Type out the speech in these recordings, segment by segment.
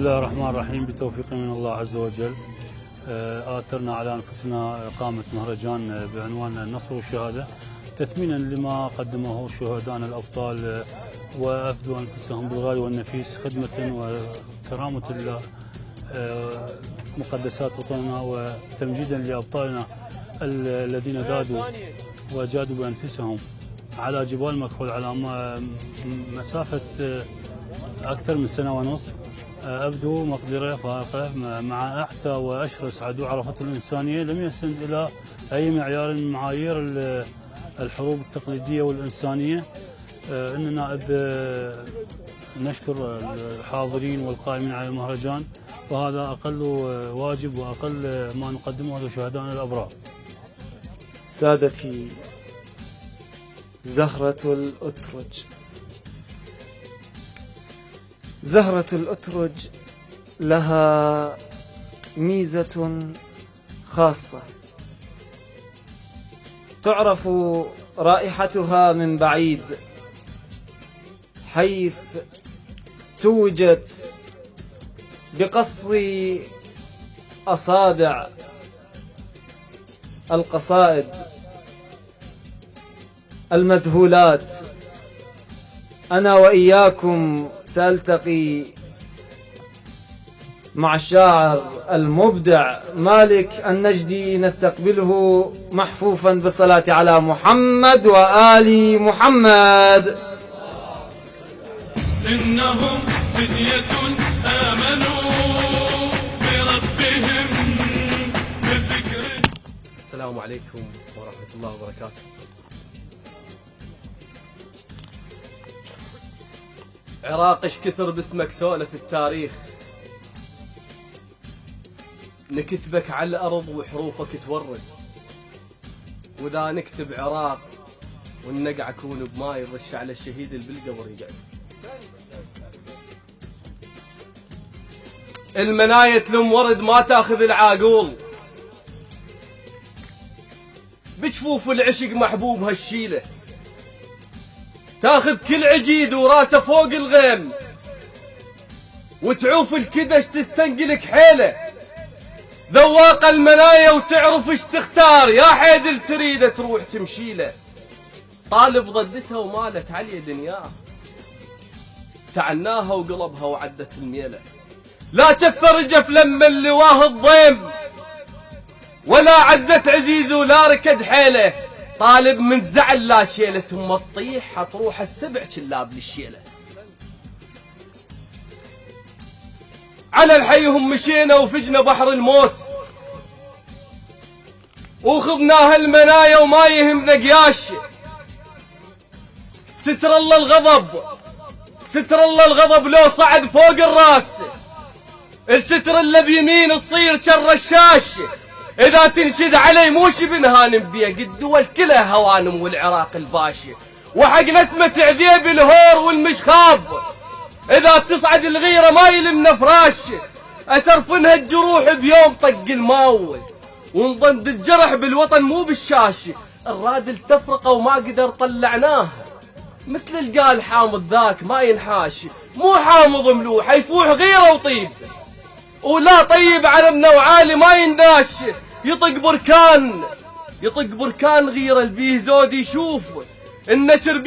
الله الرحمن الرحيم. بتوفيق من الله عز وجل آثرنا على أنفسنا إقامة مهرجان بعنوان النصر والشهادة تثمينا لما قدمه شهدانا الأبطال وأفدوا أنفسهم بالغالي والنفيس خدمة وكرامة مقدسات وطننا وتمجيدا لأبطالنا الذين ذادوا وجادوا بأنفسهم على جبال مكحول على مسافة أكثر من سنة ونصف. أبدوا مقدرة فائقة مع أحتى وأشرس عدو عرفته الإنسانية لم يسند إلى أي معيار من معايير الحروب التقليدية والإنسانية. إننا نشكر الحاضرين والقائمين على المهرجان، وهذا أقل واجب وأقل ما نقدمه لشهدائنا الأبرار. سادتي، زهرة الأترج. زهرة الأترج لها ميزة خاصة، تعرف رائحتها من بعيد، حيث توجت بقص أصابع القصائد المذهولات. أنا وإياكم سألتقي مع الشاعر المبدع مالك النجدي، نستقبله محفوفا بالصلاة على محمد وآل محمد. إنهم فتية آمنوا بربهم بالذكر. السلام عليكم ورحمة الله وبركاته. عراق ايش كثر باسمك سولف التاريخ، نكتبك على الأرض وحروفك تورد، وإذا نكتب عراق والنقع أكون بماي يرش على الشهيد اللي بالقبر يقعد. المناية لم ورد ما تاخذ العاقول، بجفوف العشق محبوب هالشيله، تاخذ كل عجيد وراسه فوق الغيم، وتعوف الكدش تستنقلك حيله، ذواق المنايا وتعرف ايش تختار، يا حيدل تريده تروح تمشيله، طالب ضدتها ومالت علي دنياه، تعناها وقلبها وعدت الميله، لا جف رجف لما اللواه الضيم، ولا عزت عزيز ولا ركد حيله، طالب من زعل لا شيله، ثم تطيح حتروح السبع كلاب للشيله. على الحي هم مشينا وفجنا بحر الموت، وخذناها المنايا وما يهمنا قياش، ستر الله الغضب، ستر الله الغضب لو صعد فوق الراس، الستر اللي بيمين تصير كالرشاش، إذا تنشد علي موش بنهانم بيه، قد دول كلها هوانم والعراق الباشي، وحق نسمة عذيب الهور والمشخاب، إذا تصعد الغيرة ما يلمنا فراش، أسرفنها الجروح بيوم طق الماول، ونضد الجرح بالوطن مو بالشاش، الرادل تفرقه وما قدر طلعناه، مثل القال حامض ذاك ما ينحاش، مو حامض ملوح يفوح غيره وطيب، ولا طيب علمنا وعالي ما ينداش، يطق بركان غير البيه زود يشوف، النشر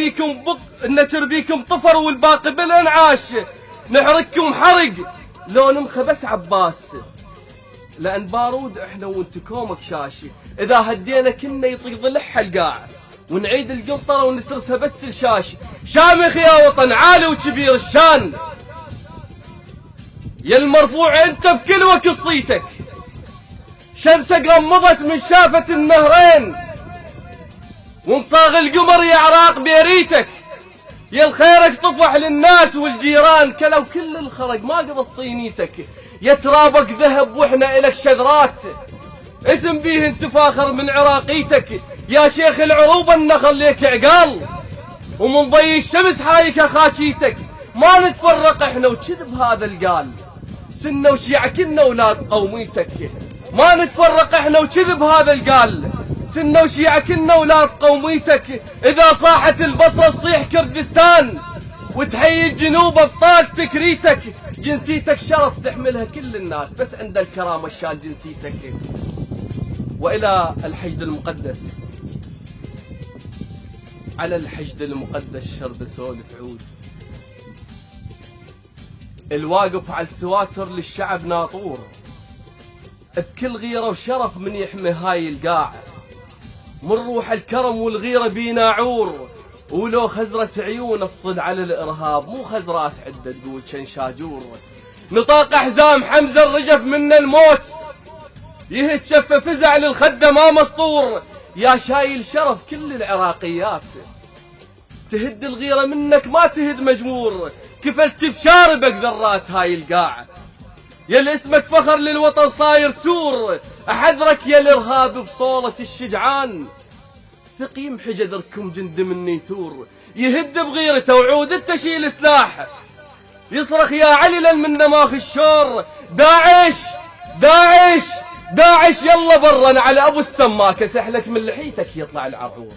بيكم طفر والباقي بالانعاش، نحرقكم حرق لو نمخى بس عباس، لان بارود احنا وانت كومك شاشي، اذا هدينا كنا يطيق ضلح القاع، ونعيد القنطره ونترسها بس الشاش، شامخ يا وطن عالي وكبير الشان، يا المرفوع انت بكل وقت صيتك، شمسك غمضت من شافة النهرين، وانصاغ القمر يا عراق بيريتك، يا الخيرك طفح للناس والجيران، كلو كل الخرق ما قضى صينيتك، يا ترابك ذهب واحنا الك شذرات، اسم بيه انت فاخر من عراقيتك، يا شيخ العروبة النخل ليك عقال، ومن ضي الشمس حايك خاشيتك، ما نتفرق احنا وكذب هذا القال، سنة وشيعة كنا اولاد قوميتك، ما نتفرق احنا وكذب هذا القال، سنة وشيعة كنا اولاد قوميتك، اذا صاحت البصرة تصيح كردستان، وتحيي الجنوب ابطال تكريتك، جنسيتك شرف تحملها كل الناس، بس عند الكرامة شال جنسيتك. وإلى الحشد المقدس، على الحشد المقدس شرب سولف عود، الواقف على السواتر للشعب ناطور، بكل غيرة وشرف من يحمي هاي القاع، من روح الكرم والغيرة بينا عور، ولو خزرت عيون الصد على الإرهاب، مو خزرات عدة تقول شن شاجور. نطاق حزام حمزة الرجف من الموت، يهد شفة فزع للخدة ما مسطور، يا شايل شرف كل العراقيات، تهد الغيرة منك ما تهد مجمور، كفلت بشاربك ذرات هاي القاع، يا اللي اسمك فخر للوطن صاير سور، احذرك يا الارهاب بصولة الشجعان، ثقيم حجذركم جند من نيثور، يهد بغيرته وعود تشيل سلاح، يصرخ يا عللا من نماخ الشور، داعش داعش داعش يلا برا على ابو السماكه، سحلك من لحيتك يطلع العرعور.